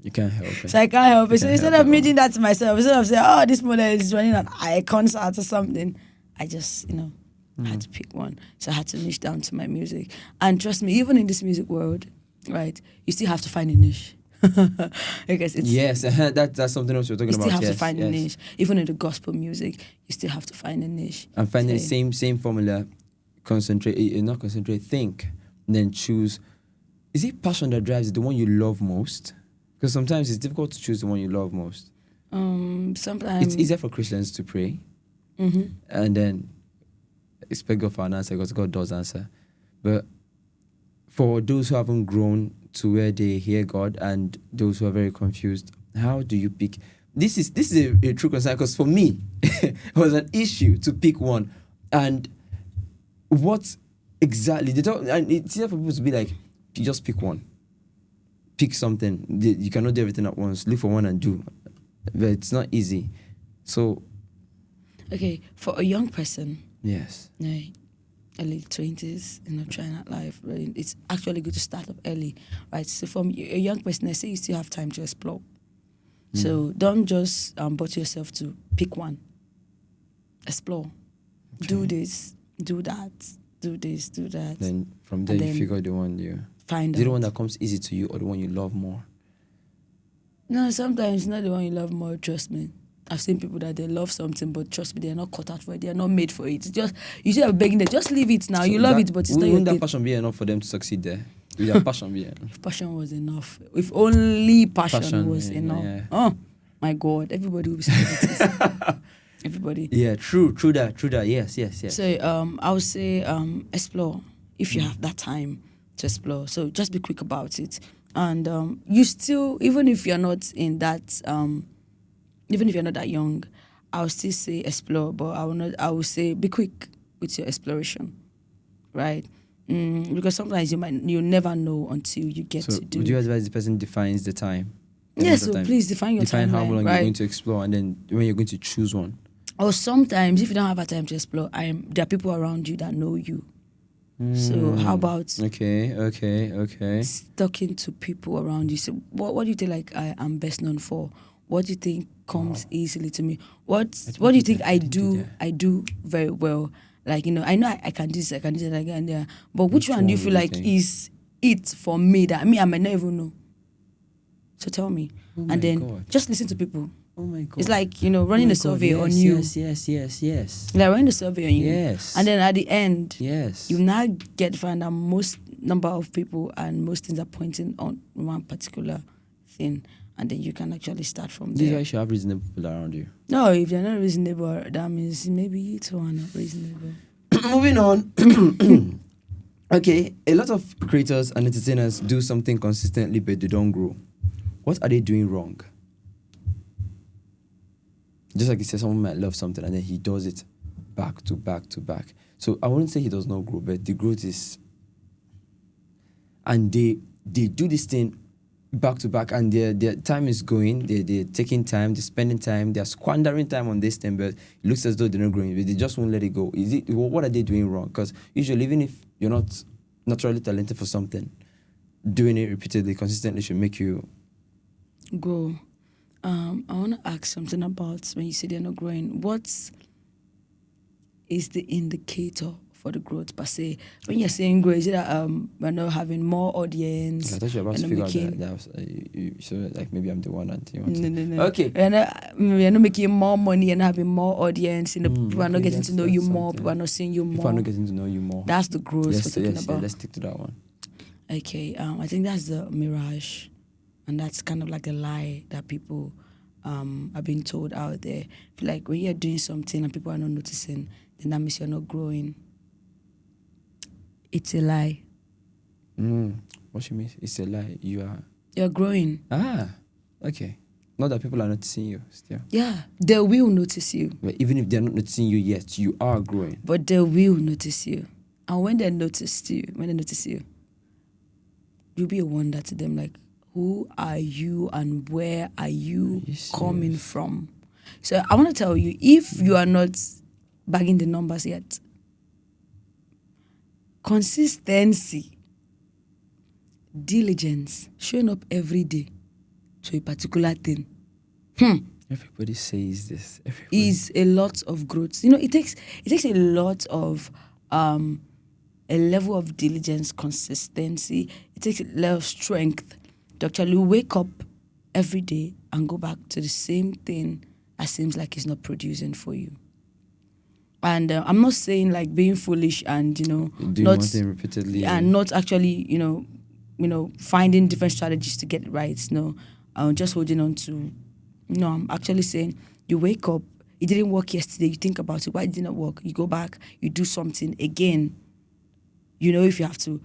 You can't help it. So I can't help it. So instead of admitting that to myself, instead of saying, oh, this model is running an concert or something, I just, had to pick one. So I had to niche down to my music. And trust me, even in this music world, right, you still have to find a niche. Because it's that's something else we're talking about. You still have to find a niche. Even in the gospel music, you still have to find a niche. And finding the same formula, think, then choose. Is it passion that drives the one you love most? Because sometimes it's difficult to choose the one you love most. Sometimes it's easier for Christians to pray, and then expect God for an answer because God does answer. But for those who haven't grown to where they hear God and those who are very confused, how do you pick? This is a true concern because for me, it was an issue to pick one. And what exactly? And it's easier for people to be like, you just pick one. Pick something. You cannot do everything at once. Look for one and do. But it's not easy. So. Okay, for a young person. Yes. Early 20s, trying out life. It's actually good to start up early, right? So from a young person, I say you still have time to explore. So don't just bottle yourself to pick one. Explore. Okay. Do this, do that, do this, do that. Then from there you figure the one you find. Is it the one that comes easy to you or the one you love more? No, sometimes not the one you love more, trust me. I've seen people that they love something, but trust me, they're not cut out for it. They're not made for it. It's just, you should have begging them, just leave it now. So you love it, but it's not your thing. Wouldn't that passion be enough for them to succeed there? Would their passion be enough? If passion was enough. If only passion was enough. Yeah. Oh, my God. Everybody will be celebrities. everybody. Yeah, true that. Yes. So I would say explore if you have that time to explore. So just be quick about it. And you still, even if you're not in that, even if you're not that young, I'll still say explore, but I will not. I will say be quick with your exploration, right? Because sometimes you'll never know until you get So to do. would you advise the person defines the time? Yes, so please define your define how timeline, long right? you're going to explore, and then when you're going to choose one. Or sometimes, if you don't have a time to explore, there are people around you that know you. So how about Okay. talking to people around you? So what do you think? Like I am best known for? What do you think comes easily to me? What do you think I do? I do very well. Like I know I can do this. I can do that again. Yeah. But which one do you feel like is it for me that I might not even know? So tell me, and then just listen to people. Oh my God. It's like, running a survey on you. Yes. Like running a survey on you. Yes. And then at the end, yes, you now get to find out most number of people and most things are pointing on one particular thing. And then you can actually start from This is there. why you should have reasonable people around you. No, if they're not reasonable, that means maybe you two are not reasonable. Moving on. Okay, a lot of creators and entertainers do something consistently, but they don't grow. What are they doing wrong? Just like you said, someone might love something and then he does it back to back to back. So I wouldn't say he does not grow, but the growth is... And they do this thing back to back, and their time is going. They're taking time, they're spending time, they're squandering time on this thing, but it looks as though they're not growing, but they just won't let it go. What are they doing wrong? Because usually, even if you're not naturally talented for something, doing it repeatedly, consistently should make you grow. I want to ask something about when you say they're not growing. What is the indicator for the growth per se? When you're saying grow, is it that we're not having more audience? I thought you were about to figure out that was, so like maybe I'm the one that you want No. Okay. We're not making more money and having more audience. People are not getting to know you more. something. People are not seeing you more. People are not getting to know you more. That's the growth we're talking about. Let's stick to that one. Okay, I think that's the mirage. And that's kind of like a lie that people are being told out there. I feel like when you're doing something and people are not noticing, then that means you're not growing. It's a lie. What you mean? It's a lie. You're growing. Okay. Not that people are noticing you still. Yeah, they will notice you. But even if they're not noticing you yet, you are growing. But they will notice you. And when they notice you, you'll be a wonder to them. Like, who are you and where are you coming from? So I want to tell you, if you are not bagging the numbers yet, consistency, diligence, showing up every day to a particular thing. Everybody says this. Is a lot of growth. It takes a lot of a level of diligence, consistency. It takes a level of strength to actually wake up every day and go back to the same thing that seems like it's not producing for you. And I'm not saying like being foolish and doing not one thing repeatedly and not actually finding different strategies to get it right. No, I'm just holding on to. I'm actually saying you wake up. It didn't work yesterday. You think about it. Why did it not work? You go back. You do something again. If you have to,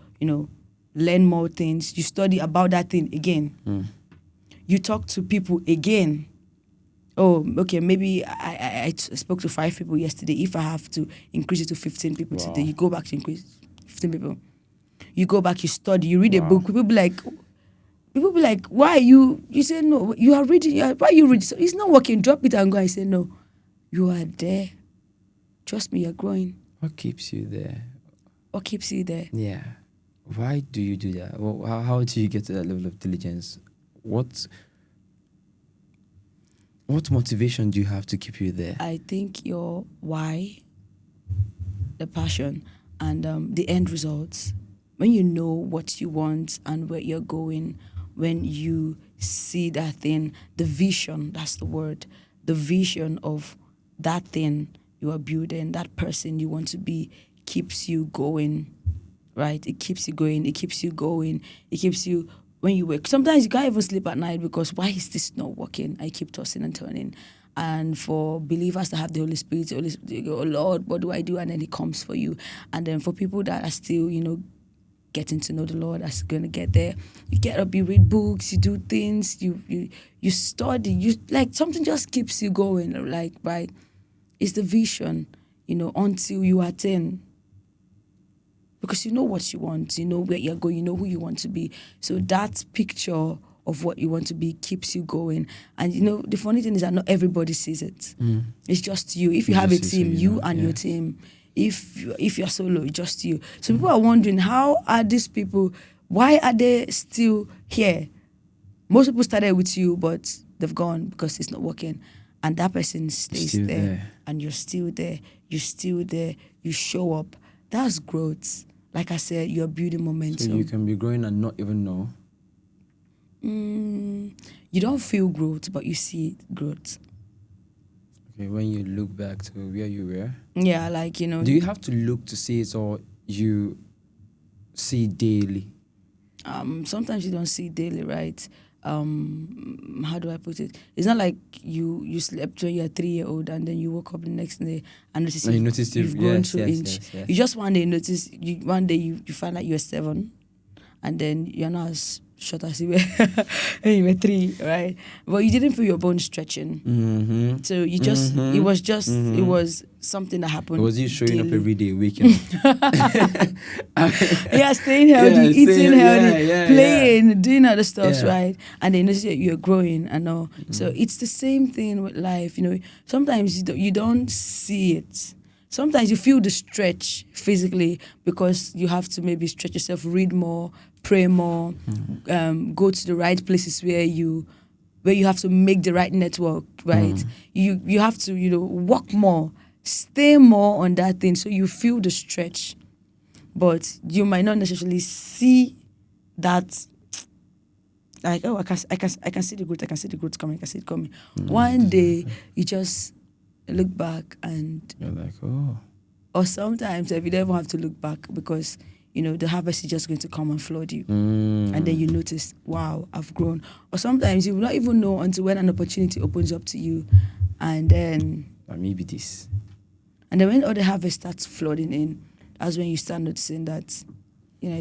learn more things. You study about that thing again. You talk to people again. Oh, okay, maybe I spoke to 5 people yesterday. If I have to increase it to 15 people today, you go back to increase 15 people. You go back, you study, you read a book. People be like, why are you? You say, no, you are reading. Why are you reading? So it's not working. Drop it and go. I say, no, you are there. Trust me, you're growing. What keeps you there? What keeps you there? Yeah. Why do you do that? How do you get to that level of diligence? What motivation do you have to keep you there? I think your why, the passion, and the end results. When you know what you want and where you're going, when you see that thing, the vision, that's the word, the vision of that thing you are building, that person you want to be, keeps you going, right? It keeps you going. It keeps you going. It keeps you, when you wake. Sometimes you can't even sleep at night because why is this not working? I keep tossing and turning. And for believers that have the Holy Spirit, they go, oh Lord, what do I do? And then He comes for you. And then for people that are still, getting to know the Lord, that's going to get there, you get up, you read books, you do things, you study, you like something just keeps you going. Like, right? It's the vision, until you attain. Because you know what you want, you know where you're going, you know who you want to be. So that picture of what you want to be keeps you going. And the funny thing is that not everybody sees it. It's just you. If you have a team, you and your team. If you're solo, it's just you. So people are wondering, how are these people, why are they still here? Most people started with you, but they've gone because it's not working. And that person stays there. And you're still there. You're still there. You show up. That's growth. Like I said, you're building momentum. So you can be growing and not even know? You don't feel growth, but you see growth. Okay, when you look back to where you were? Yeah, like, Do you have to look to see it, or you see daily? Sometimes you don't see daily, right? How do I put it? It's not like you slept when you're a 3-year-old and then you woke up the next day and you've grown 2 inches. Yes. You just one day notice, one day you find out you're 7 and then you're not as short as you were when you were 3, right? But you didn't feel your bones stretching. Mm-hmm. So you just, it was just, it was something that happened. It was you showing up every day, waking up? Yeah, staying healthy, eating healthy, playing, doing other stuff, Yeah. right? And then you're growing and all. So it's the same thing with life. Sometimes you don't see it. Sometimes you feel the stretch physically because you have to maybe stretch yourself, read more, pray more, go to the right places where you have to make the right network, right? You have to, work more, stay more on that thing so you feel the stretch. But you might not necessarily see that, like, oh, I can see the growth, I can see the growth coming, I can see it coming. One day you just look back and you're like, oh. Or sometimes if you don't even have to look back because the harvest is just going to come and flood you. And then you notice, wow, I've grown. Or sometimes you will not even know until when an opportunity opens up to you. And then maybe this. And then when all the harvest starts flooding in, that's when you start noticing that,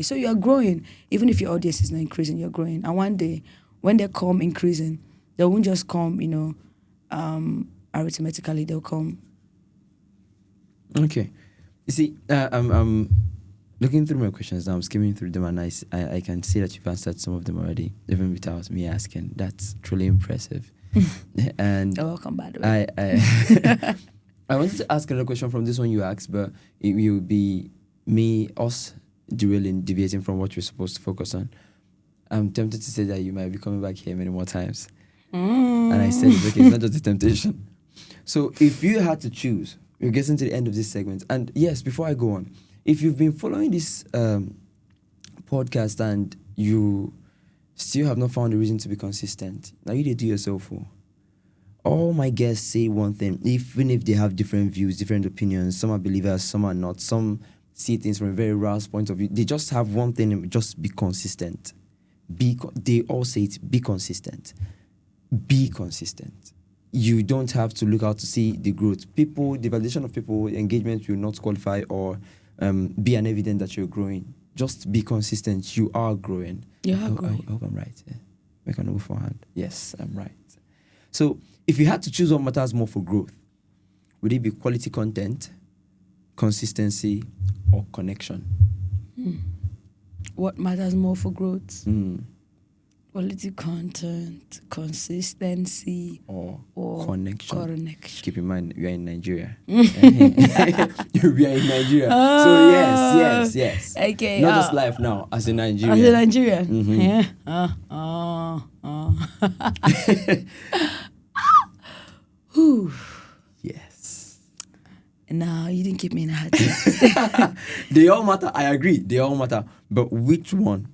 so you're growing. Even if your audience is not increasing, you're growing. And one day, when they come increasing, they won't just come, arithmetically, they'll come. Okay. You see, I'm looking through my questions now. I'm skimming through them, and I can see that you've answered some of them already, even without me asking. That's truly impressive. And you're welcome, by the way. I wanted to ask another question from this one you asked, but it will be us deviating from what we're supposed to focus on. I'm tempted to say that you might be coming back here many more times. And I said, it's okay, it's not just a temptation. So if you had to choose, we're getting to the end of this segment. And yes, before I go on, if you've been following this podcast and you still have not found a reason to be consistent, now you do yourself for. All my guests say one thing, even if they have different views, different opinions, some are believers, some are not, some see things from a very rash point of view. They just have one thing, just be consistent. They all say it, be consistent. Be consistent. You don't have to look out to see the growth. The validation of people, engagement will not qualify or be an evidence that you're growing. Just be consistent. You are growing. You are growing. I hope I'm right. Yeah. Make a note beforehand. Yes, I'm right. So if you had to choose what matters more for growth, would it be quality content, consistency, or connection? What matters more for growth? Quality content, consistency, or connection. Keep in mind, we are in Nigeria. We are in Nigeria. So yes. Okay. Not just life now, as a Nigerian. As a Nigerian. Mm-hmm. Yeah. Yes. No, you didn't keep me in a hard time. They all matter. I agree. They all matter. But which one?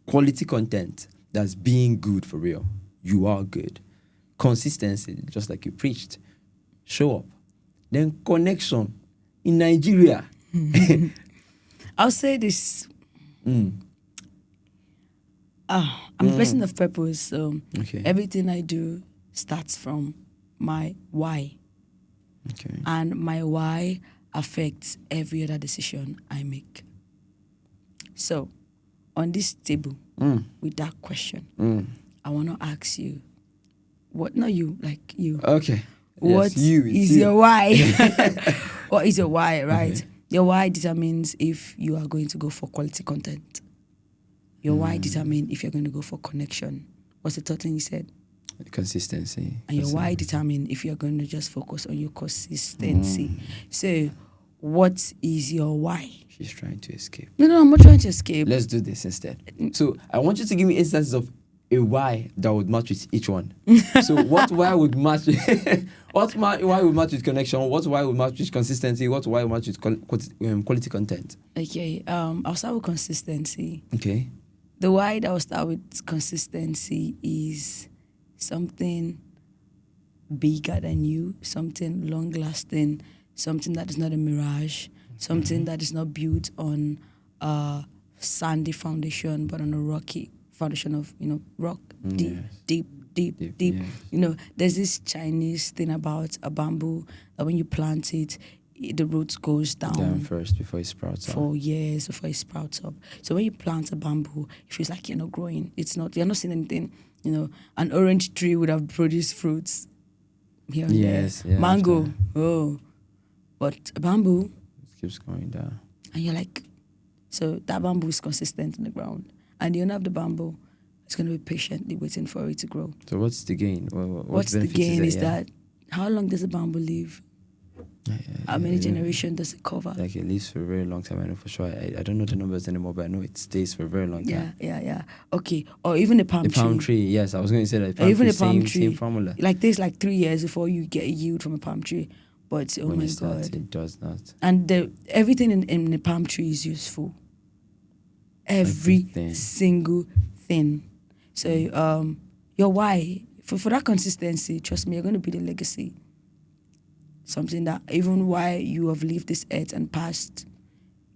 Quality content, that's being good for real. You are good. Consistency, just like you preached. Show up. Then connection. In Nigeria. I'll say this. I'm a person of purpose, so everything I do starts from my why. Okay. And my why affects every other decision I make. So, on this table, with that question, I want to ask you, not you, like you. Okay. What is your why? What is your why, right? Okay. Your why determines if you are going to go for quality content. Your why determines if you're going to go for connection. What's the third thing you said? Consistency. And your why determines if you're going to just focus on your consistency. So, what is your why? She's trying to escape. No, I'm not trying to escape. Let's do this instead. So, I want you to give me instances of a why that would match with each one. So, what why would match? Why would match with connection? What why would match with consistency? What why would match with quality content? Okay. I'll start with consistency. Okay. The why that will start with consistency is something bigger than you, something long-lasting, something that is not a mirage, something that is not built on a sandy foundation, but on a rocky foundation of, rock, deep. Yes. There's this Chinese thing about a bamboo that when you plant it, the roots goes down first before it sprouts up. For years before it sprouts up. So when you plant a bamboo, it feels like you're not growing. You're not seeing anything. An orange tree would have produced fruits here and there. Yeah, mango, but a bamboo it keeps going down. And you're like, so that bamboo is consistent in the ground, and the owner of the bamboo is going to be patiently waiting for it to grow. So what's the gain? What's the gain is that how long does a bamboo live? How many generations does it cover? Like it lives for a very long time. I know for sure. I don't know the numbers anymore, but I know it stays for a very long time. Yeah. Okay. Or even a palm tree. The palm tree, yes. I was going to say that. Even a palm tree. Same formula. Like there's 3 years before you get a yield from a palm tree. But when my God. It does not. And everything in the palm tree is useful. Every single thing. So your why, for that consistency, trust me, you're going to build a legacy. Something that even while you have lived this earth and passed,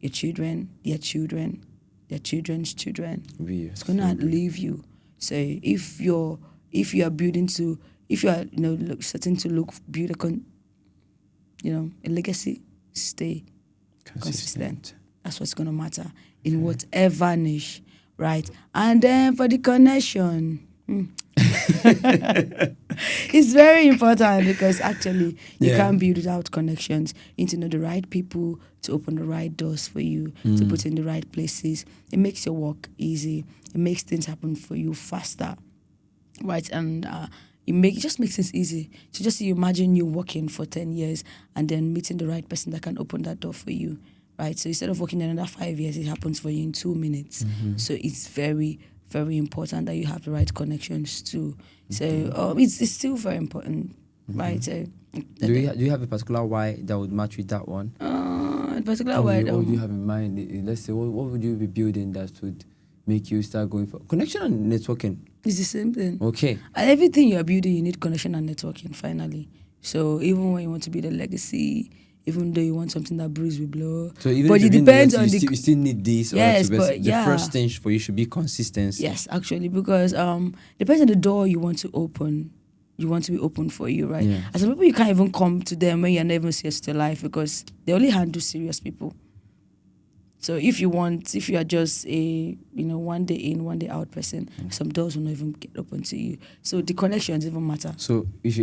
your children, their children, their children's children, it's going to outlive you. So if you are building to, if you are starting to build a legacy, stay consistent. That's what's going to matter in whatever niche, right? And then for the connection. It's very important because actually you can't build without connections. You need to know the right people to open the right doors for you, to put in the right places. It makes your work easy. It makes things happen for you faster, right? And it just makes things easy. So just imagine you working for 10 years and then meeting the right person that can open that door for you, right? So instead of working another 5 years, it happens for you in 2 minutes. So it's very, very important that you have the right connections too. So it's still very important, right? So, do you have a particular why that would match with that one? A particular why. What do you have in mind? Let's say, what would you be building that would make you start going for connection and networking? It's the same thing. Okay. And everything you're building, you need connection and networking. Finally, so even when you want to build a legacy, even though you want something that breeze will blow. So even but if it depends on you still need this. Yes, but the first thing for you should be consistency. Yes, actually, because depends on the door you want to open. You want to be open for you, right? Yeah. And some people you can't even come to them when you're not even serious to life because they only handle serious people. So if you are just a one day in, one day out person, some doors will not even get open to you. So the connections even matter. So if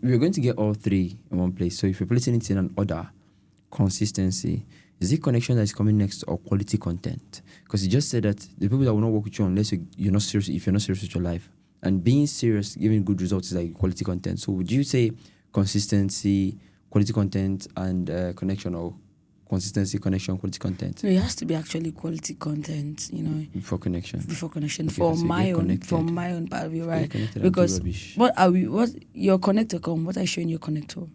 we're going to get all three in one place. So if you're placing it in an order, consistency, is it connection that is coming next or quality content? Because you just said that the people that will not work with you unless you're not serious, if you're not serious with your life. And being serious, giving good results is like quality content. So would you say consistency, quality content, and connection, or consistency, connection, quality content? No, it has to be actually quality content, Before connection. Before connection. Okay, for my own part of you, right? Because what your connector come? What are you showing your connector?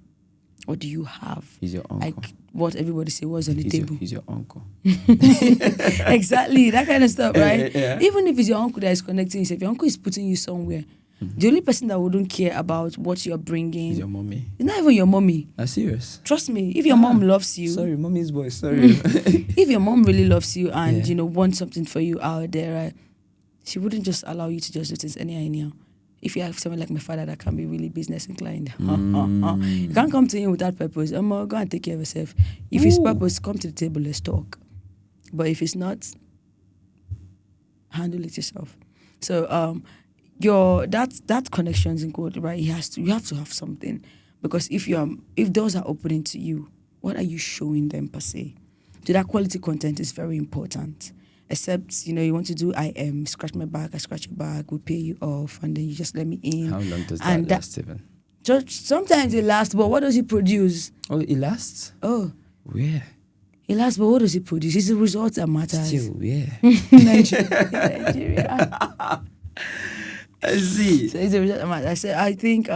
What do you have? He's your uncle. Like what everybody say was on the table. He's your uncle. Exactly, that kind of stuff, right? Yeah. Even if it's your uncle that is connecting you, if your uncle is putting you somewhere, the only person that wouldn't care about what you're bringing is your mommy. It's not even your mommy. Are serious? Trust me, if your mom loves you. Sorry, mommy's voice. Sorry. If your mom really loves you and wants something for you out there, right, she wouldn't just allow you to just do things anyhow. If you have someone like my father that can be really business inclined, you can't come to him without purpose. Go and take care of yourself. If it's purpose, come to the table, let's talk. But if it's not, handle it yourself. So that connections in code, right? You have to have something, because if doors are opening to you, what are you showing them per se? So that quality content is very important. Except, you want to do IM, scratch my back, I scratch your back, we pay you off, and then you just let me in. How long does that last, even? Just sometimes it lasts, but what does it produce? Oh, it lasts? Oh. Where? It lasts, but what does it produce? It's the results that matters. Still, yeah. Nigeria. I see. So it's the result that matters. I think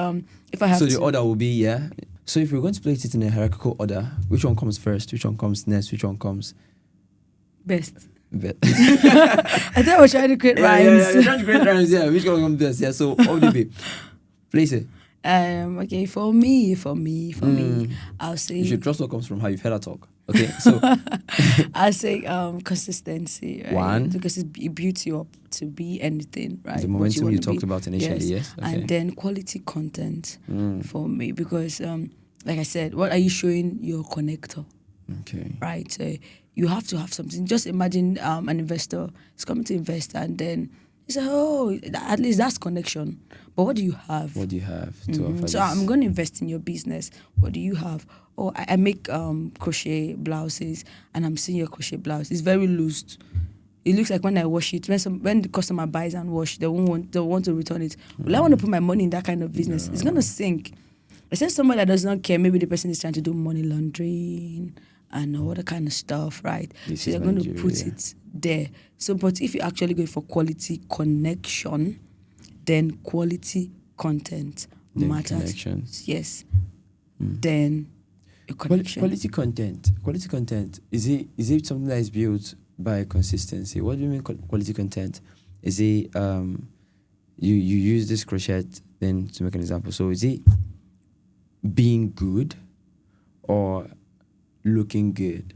if I have So the order will be, yeah? So if we're going to place it in a hierarchical order, which one comes first? Which one comes next? Which one comes... Best. I thought we were trying to create rhymes. Yeah, trying to create rhymes, yeah. Which one comes best? Yeah, so what would it be? Place it. Okay, for me, I'll say... You should trust what comes from how you've heard her talk. Okay, so... I'll say consistency, right? One. Because it builds you up to be anything, right? The momentum you talked about initially, yes. Okay. And then quality content for me, because, like I said, what are you showing your connector? Okay. Right? So you have to have something. Just imagine an investor is coming to invest, and then he said, "Oh, at least that's connection." But what do you have? What do you have to offer? So I'm going to invest in your business. What do you have? Oh, I make crochet blouses, and I'm seeing your crochet blouse. It's very loose. It looks like when I wash it, when the customer buys and wash, they want to return it. Well, I want to put my money in that kind of business. It's going to sink. Except somebody that does not care, maybe the person is trying to do money laundering and all that kind of stuff, right? So you're going to put it there. So, but if you're actually going for quality connection, then quality content matters. Connections. Yes. Then your connection. Quality content. Is it something that is built by consistency? What do you mean quality content? Is it you use this crochet then to make an example? So is it being good or looking good?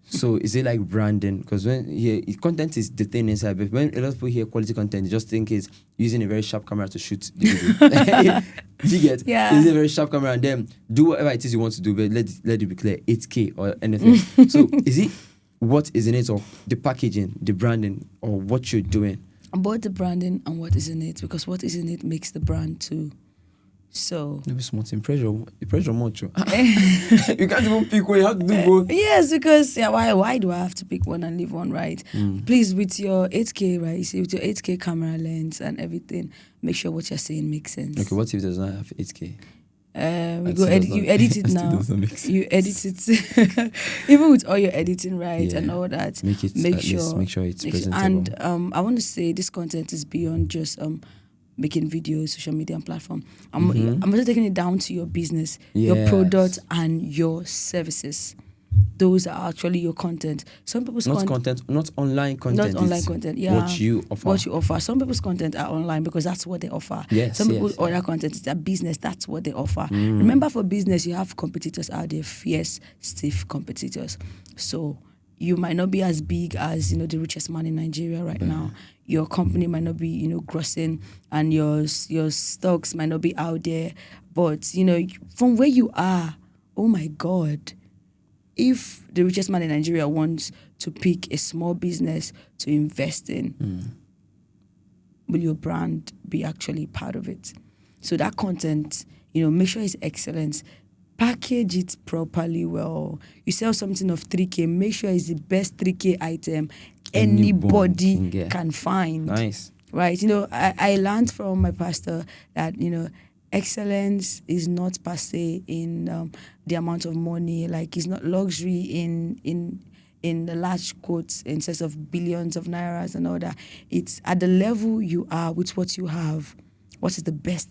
So is it like branding? Because when content is the thing inside, but when a lot of people hear quality content, they just think it's using a very sharp camera to shoot the video. You get? Yeah. It's a very sharp camera, and then do whatever it is you want to do, but let it be clear, 8K or anything. So is it what is in it, or the packaging, the branding, or what you're doing? Both the branding and what is in it, because what is in it makes the brand too. So maybe smart in pressure much. You can't even pick one. You have to do both. Yes, because why do I have to pick one and leave one, right? Please, with your 8K, right? You see, with your 8K camera lens and everything, make sure what you're saying makes sense. Okay, what if it does not have 8K? You edit it now. You edit it, even with all your editing, right, and all that. Make sure it's presentable. And I want to say this content is beyond just making videos, social media and platform. I'm also taking it down to your business, your product and your services. Those are actually your content. Some people's content, not online content. Not online content, yeah. What you offer. Some people's content are online because that's what they offer. Yes, some people's other content is their business. That's what they offer. Remember, for business, you have competitors out there, fierce, stiff competitors. So you might not be as big as the richest man in Nigeria right now. Your company might not be grossing, and your stocks might not be out there. But from where you are, oh my God, if the richest man in Nigeria wants to pick a small business to invest in, will your brand be actually part of it? So that content, make sure it's excellent. Package it properly well. You sell something of 3K, make sure it's the best 3K item anybody can find. Nice. Right? I learned from my pastor that, excellence is not per se in the amount of money. Like, it's not luxury in the large quotes in sense of billions of nairas and all that. It's at the level you are with what you have. What is the best?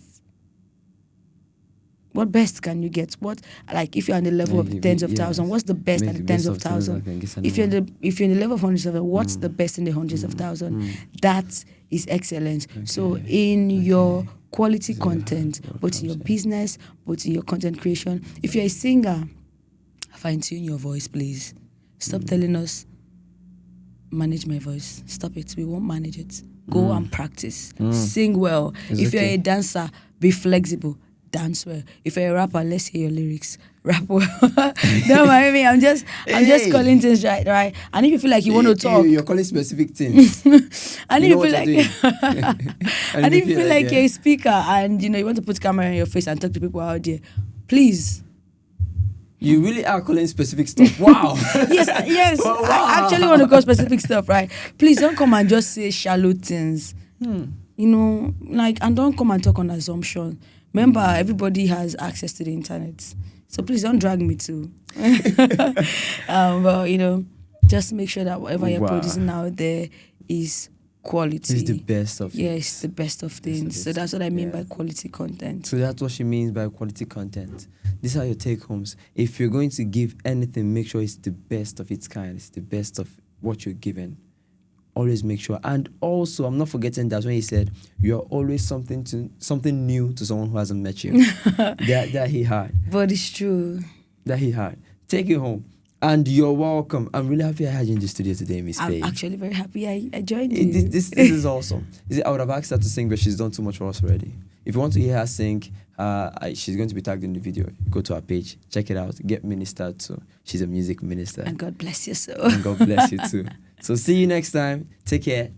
What best can you get? What, like, if you're on the level of tens of thousands, what's the best at the tens of thousands? If you're in the level of hundreds of thousands, what's the best in the hundreds of thousands? That is excellence. Okay. So in your quality content, both in your business, both in your content creation. If you're a singer, fine-tune your voice, please. Stop telling us, manage my voice. Stop it. We won't manage it. Go and practice. Sing well. If you're a dancer, be flexible. Dance well. If you're a rapper, let's hear your lyrics. Rap well. Don't mind me. I'm just calling things right. And if you feel like you want to talk, you're calling specific things. and if you feel like, and if you feel like you're a speaker and you want to put camera in your face and talk to people out there, please. You really are calling specific stuff. Wow. yes. Wow. I actually want to call specific stuff, right? Please don't come and just say shallow things. And don't come and talk on assumption. Remember, everybody has access to the internet. So please don't drag me too. But, just make sure that whatever you're producing out there is quality. It's the best of things. Yes, the best of things. So that's what I mean by quality content. So that's what she means by quality content. These are your take-homes. If you're going to give anything, make sure it's the best of its kind. It's the best of what you're given. Always make sure. And also, I'm not forgetting that when he said, you're always something new to someone who hasn't met you. that he had. But it's true. That he had. Take it home. And you're welcome. I'm really happy I had you in the studio today, Miss Paige. I'm actually very happy I joined you. This is awesome. I would have asked her to sing, but she's done too much for us already. If you want to hear her sing, she's going to be tagged in the video. Go to her page, check it out, get ministered to. She's a music minister. And God bless you so. And God bless you too. So see you next time. Take care.